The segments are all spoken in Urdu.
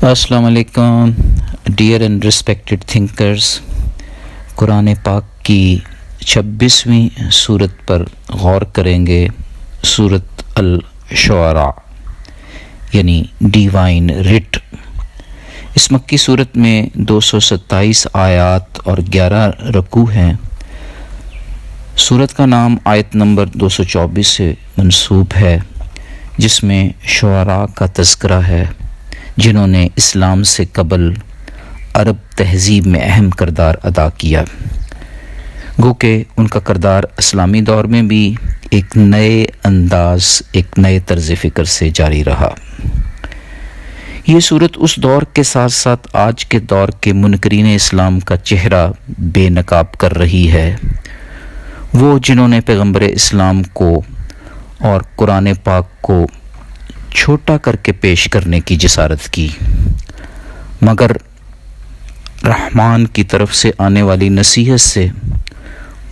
السلام علیکم ڈیئر اینڈ ریسپیکٹڈ تھنکرز. قرآن پاک کی 26ویں صورت پر غور کریں گے. صورت الشعراء یعنی ڈیوائن رٹ. اس مکی صورت میں 227 آیات اور 11 رکوع ہیں. صورت کا نام آیت نمبر 224 سے منسوب ہے، جس میں شعراء کا تذکرہ ہے جنہوں نے اسلام سے قبل عرب تہذیب میں اہم کردار ادا کیا، گو کہ ان کا کردار اسلامی دور میں بھی ایک نئے انداز، ایک نئے طرز فکر سے جاری رہا. یہ صورت اس دور کے ساتھ ساتھ آج کے دور کے منکرین اسلام کا چہرہ بے نقاب کر رہی ہے، وہ جنہوں نے پیغمبر اسلام کو اور قرآن پاک کو چھوٹا کر کے پیش کرنے کی جسارت کی، مگر رحمان کی طرف سے آنے والی نصیحت سے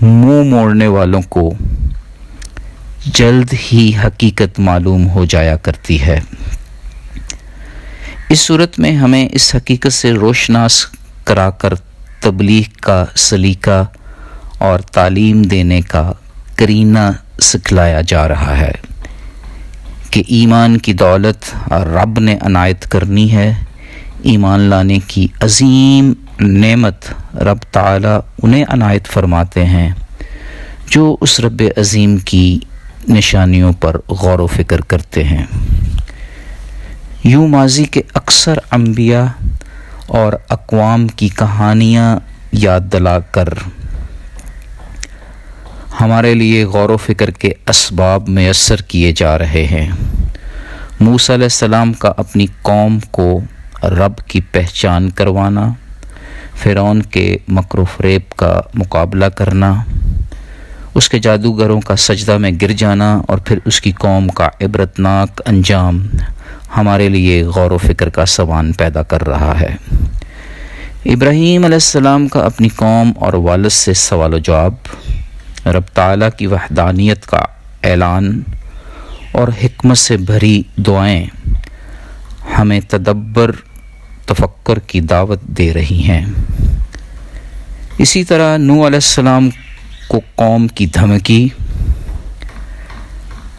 منہ موڑنے والوں کو جلد ہی حقیقت معلوم ہو جایا کرتی ہے. اس صورت میں ہمیں اس حقیقت سے روشناس کرا کر تبلیغ کا سلیقہ اور تعلیم دینے کا کرینہ سکھلایا جا رہا ہے کہ ایمان کی دولت رب نے عنایت کرنی ہے. ایمان لانے کی عظیم نعمت رب تعالیٰ انہیں عنایت فرماتے ہیں جو اس رب عظیم کی نشانیوں پر غور و فکر کرتے ہیں. یوں ماضی کے اکثر انبیاء اور اقوام کی کہانیاں یاد دلا کر ہمارے لیے غور و فکر کے اسباب میسر کیے جا رہے ہیں. موسیٰ علیہ السلام کا اپنی قوم کو رب کی پہچان کروانا، فرعون کے مکر و فریب کا مقابلہ کرنا، اس کے جادوگروں کا سجدہ میں گر جانا اور پھر اس کی قوم کا عبرتناک انجام ہمارے لیے غور و فکر کا سامان پیدا کر رہا ہے. ابراہیم علیہ السلام کا اپنی قوم اور والد سے سوال و جواب، رب تعالیٰ کی وحدانیت کا اعلان اور حکمت سے بھری دعائیں ہمیں تدبر تفکر کی دعوت دے رہی ہیں. اسی طرح نوح علیہ السلام کو قوم کی دھمکی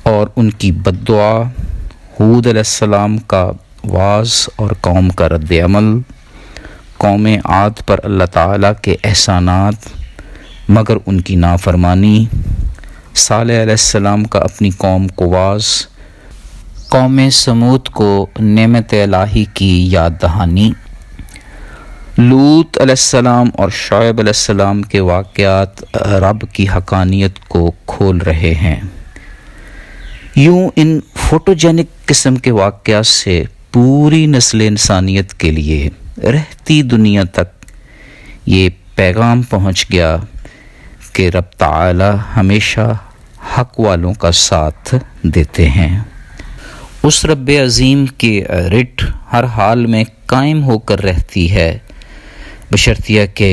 اور ان کی بد دعا، ہود علیہ السلام کا وعظ اور قوم کا رد عمل، قوم عاد پر اللہ تعالیٰ کے احسانات مگر ان کی نافرمانی، صالح علیہ السلام کا اپنی قوم کو وعظ، قوم سمود کو نعمت الہی کی یاد دہانی، لوط علیہ السلام اور شعیب علیہ السلام کے واقعات رب کی حقانیت کو کھول رہے ہیں. یوں ان فوٹوجینک قسم کے واقعات سے پوری نسل انسانیت کے لیے رہتی دنیا تک یہ پیغام پہنچ گیا کہ رب تعالی ہمیشہ حق والوں کا ساتھ دیتے ہیں. اس رب عظیم کی رٹ ہر حال میں قائم ہو کر رہتی ہے، بشرطیہ کہ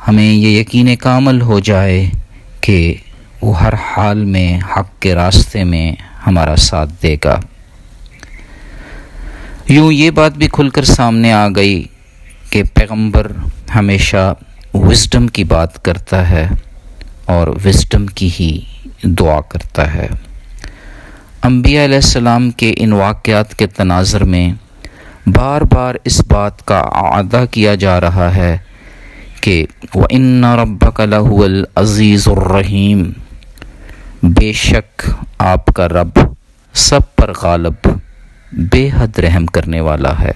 ہمیں یہ یقین کامل ہو جائے کہ وہ ہر حال میں حق کے راستے میں ہمارا ساتھ دے گا. یوں یہ بات بھی کھل کر سامنے آ گئی کہ پیغمبر ہمیشہ وزڈم کی بات کرتا ہے اور وزڈم کی ہی دعا کرتا ہے. انبیاء علیہ السلام کے ان واقعات کے تناظر میں بار بار اس بات کا اعادہ کیا جا رہا ہے کہ وَإِنَّ رَبَّكَ لَهُوَ الْعَزِيزُ الرَّحِيمُ، بے شک آپ کا رب سب پر غالب، بے حد رحم کرنے والا ہے.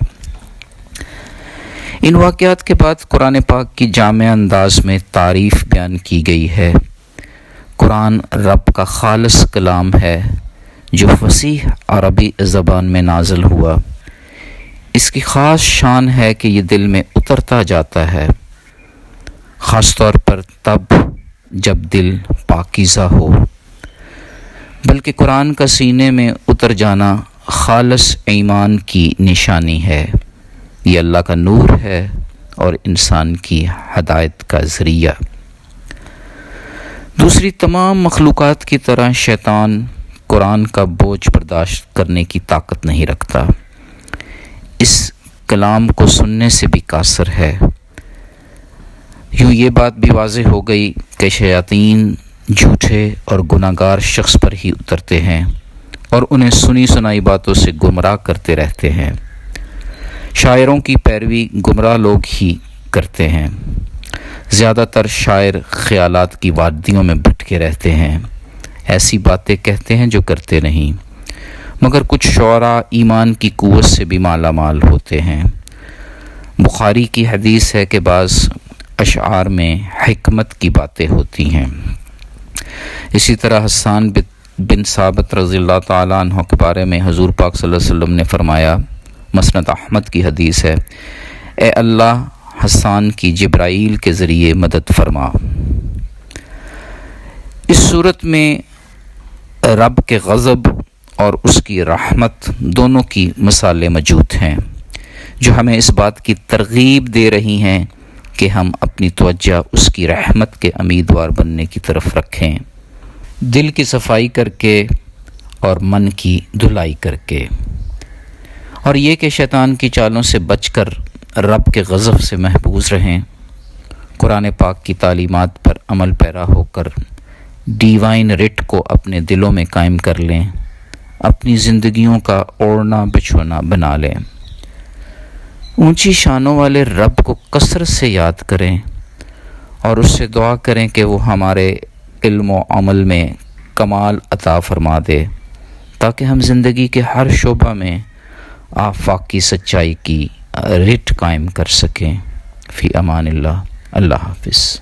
ان واقعات کے بعد قرآن پاک کی جامع انداز میں تعریف بیان کی گئی ہے. قرآن رب کا خالص کلام ہے جو فصیح عربی زبان میں نازل ہوا. اس کی خاص شان ہے کہ یہ دل میں اترتا جاتا ہے، خاص طور پر تب جب دل پاکیزہ ہو. بلکہ قرآن کا سینے میں اتر جانا خالص ایمان کی نشانی ہے. یہ اللہ کا نور ہے اور انسان کی ہدایت کا ذریعہ. دوسری تمام مخلوقات کی طرح شیطان قرآن کا بوجھ برداشت کرنے کی طاقت نہیں رکھتا. اس کلام کو سننے سے بھی قاصر ہے۔ یوں یہ بات بھی واضح ہو گئی کہ شیاطین جھوٹے اور گناہگار شخص پر ہی اترتے ہیں اور انہیں سنی سنائی باتوں سے گمراہ کرتے رہتے ہیں۔ شاعروں کی پیروی گمراہ لوگ ہی کرتے ہیں۔ زیادہ تر شاعر خیالات کی وادیوں میں بھٹکے رہتے ہیں، ایسی باتیں کہتے ہیں جو کرتے نہیں، مگر کچھ شعراء ایمان کی قوت سے بھی مالا مال ہوتے ہیں۔ بخاری کی حدیث ہے کہ بعض اشعار میں حکمت کی باتیں ہوتی ہیں۔ اسی طرح حسان بن ثابت رضی اللہ تعالیٰ عنہ کے بارے میں حضور پاک صلی اللہ علیہ وسلم نے فرمایا، مسند احمد کی حدیث ہے، اے اللہ حسان کی جبرائیل کے ذریعے مدد فرما۔ اس صورت میں رب کے غضب اور اس کی رحمت دونوں کی مثالیں موجود ہیں، جو ہمیں اس بات کی ترغیب دے رہی ہیں کہ ہم اپنی توجہ اس کی رحمت کے امیدوار بننے کی طرف رکھیں، دل کی صفائی کر کے اور من کی دھلائی کر کے، اور یہ کہ شیطان کی چالوں سے بچ کر رب کے غضب سے محفوظ رہیں، قرآن پاک کی تعلیمات پر عمل پیرا ہو کر ڈیوائن رٹ کو اپنے دلوں میں قائم کر لیں، اپنی زندگیوں کا اوڑھنا بچھونا بنا لیں، اونچی شانوں والے رب کو کثرت سے یاد کریں اور اس سے دعا کریں کہ وہ ہمارے علم و عمل میں کمال عطا فرما دے، تاکہ ہم زندگی کے ہر شعبہ میں آفاقی سچائی کی رٹ قائم کر سکیں۔ فی امان اللہ، اللہ حافظ۔